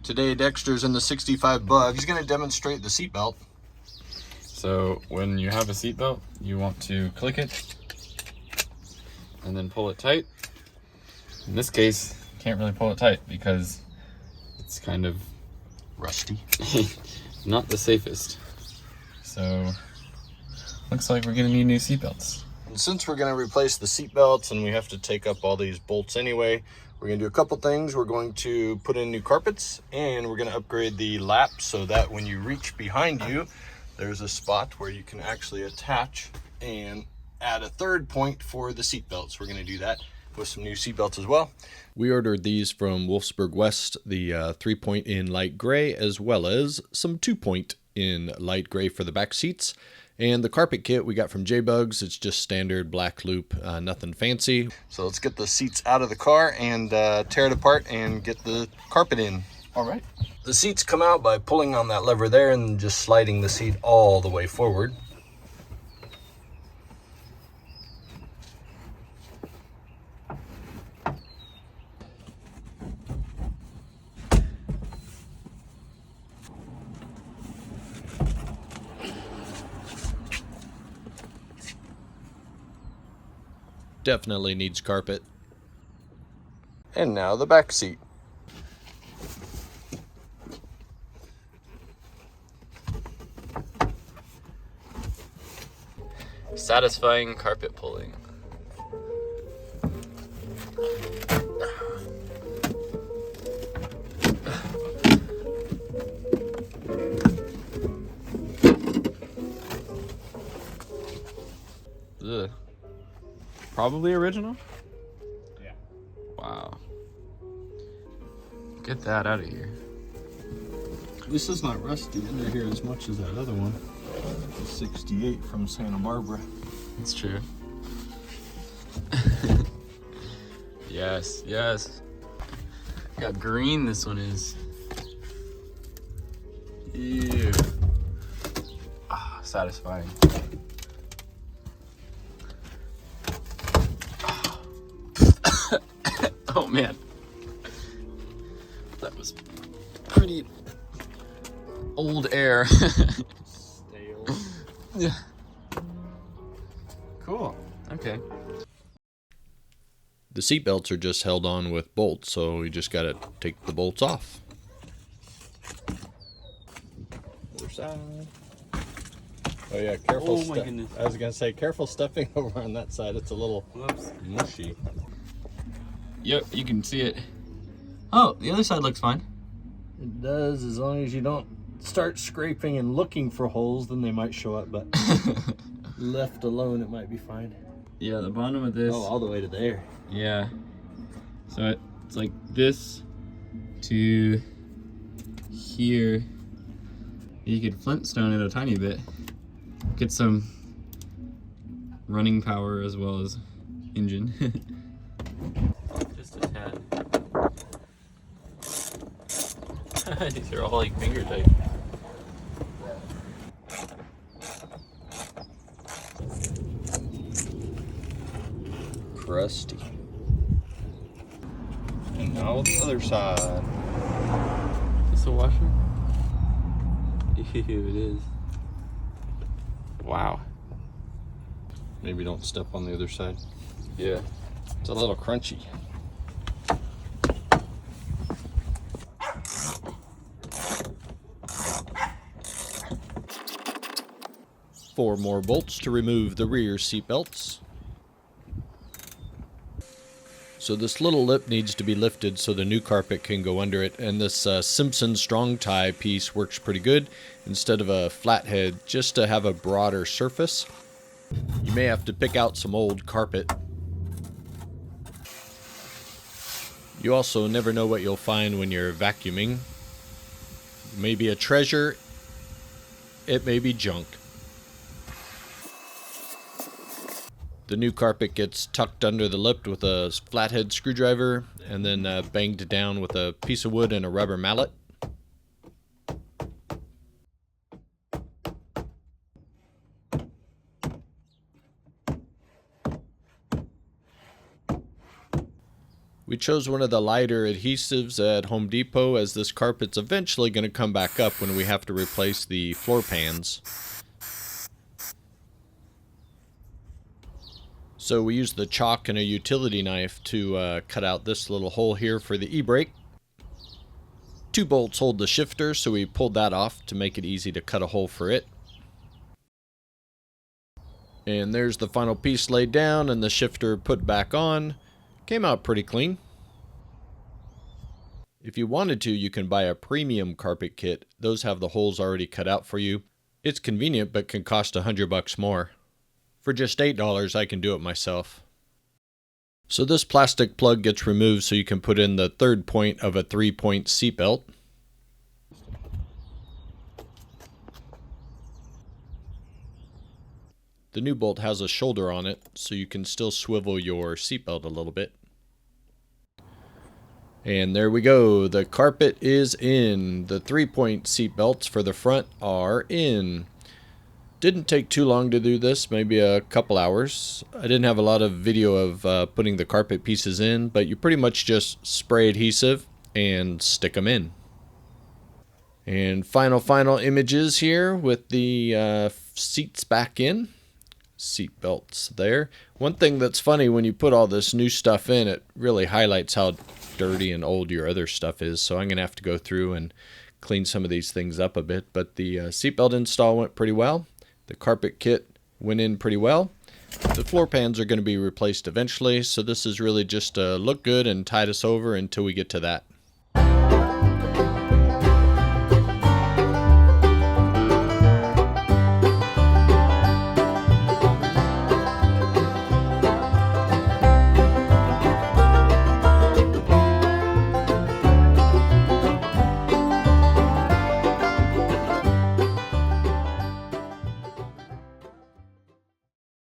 Today Dexter's in the 65 Bug. He's going to demonstrate the seatbelt. So when you have a seatbelt, you want to click it and then pull it tight. In this case, you can't really pull it tight because it's kind of Rusty. not the safest. So looks like we're gonna need new seatbelts. And since we're going to replace the seatbelts and we have to take up all these bolts anyway, we're going to do a couple things. We're going to put in new carpets and we're going to upgrade the lap so that when you reach behind you, there's a spot where you can actually attach and add a third point for the seatbelts. We're going to do that with some new seatbelts as well. We ordered these from Wolfsburg West, the 3-point in light gray, as well as some 2-point in light gray for the back seats. And the carpet kit we got from J-Bugs. It's just standard black loop, nothing fancy. So let's get the seats out of the car and tear it apart and get the carpet in. All right. The seats come out by pulling on that lever there and just sliding the seat all the way forward. Definitely needs carpet. And now the back seat. Satisfying carpet pulling. Ugh. Probably original? Yeah. Wow. Get that out of here. This is not rusty under here as much as that other one. The 68 from Santa Barbara. That's true. Yes, yes. Look how green this one is. Ew. Ah, satisfying. Oh man. That was pretty old air. Stale. Yeah. Cool. Okay. The seat belts are just held on with bolts, so we just gotta take the bolts off. Other side. Oh yeah, careful. Oh my goodness. I was gonna say, careful stepping over on that side. It's a little Whoops. mushy. Yep, you can see it. Oh, the other side looks fine. It does, as long as you don't start scraping and looking for holes, then they might show up, but left alone, it might be fine. Yeah, the bottom of this. Oh, all the way to there. Yeah. So it's like this to here. You could Flintstone it a tiny bit. Get some running power as well as engine. Just a tad. These are all like finger tight. Crusty. And now the other side. Is this a washer? Ew, it is. Wow. Maybe don't step on the other side. Yeah. It's a little crunchy. Four more bolts to remove the rear seat belts. So this little lip needs to be lifted so the new carpet can go under it, and this Simpson strong tie piece works pretty good instead of a flathead, just to have a broader surface. You may have to pick out some old carpet. You also never know what you'll find when you're vacuuming. It may be a treasure, it may be junk. The new carpet gets tucked under the lip with a flathead screwdriver and then banged down with a piece of wood and a rubber mallet. We chose one of the lighter adhesives at Home Depot, as this carpet's eventually going to come back up when we have to replace the floor pans. So we used the chalk and a utility knife to cut out this little hole here for the e-brake. 2 bolts hold the shifter, so we pulled that off to make it easy to cut a hole for it. And there's the final piece laid down and the shifter put back on. Came out pretty clean. If you wanted to, you can buy a premium carpet kit. Those have the holes already cut out for you. It's convenient, but can cost $100 more. For just $8, I can do it myself. So this plastic plug gets removed so you can put in the 3rd point of a 3-point seatbelt. The new bolt has a shoulder on it, so you can still swivel your seatbelt a little bit. And there we go, the carpet is in. The 3-point seatbelts for the front are in. Didn't take too long to do this, maybe a couple hours. I didn't have a lot of video of putting the carpet pieces in, but you pretty much just spray adhesive and stick them in. And final images here with the seats back in. Seat belts there. One thing that's funny, when you put all this new stuff in, it really highlights how dirty and old your other stuff is. So I'm going to have to go through and clean some of these things up a bit. But the seatbelt install went pretty well. The carpet kit went in pretty well. The floor pans are going to be replaced eventually. So this is really just to look good and tide us over until we get to that.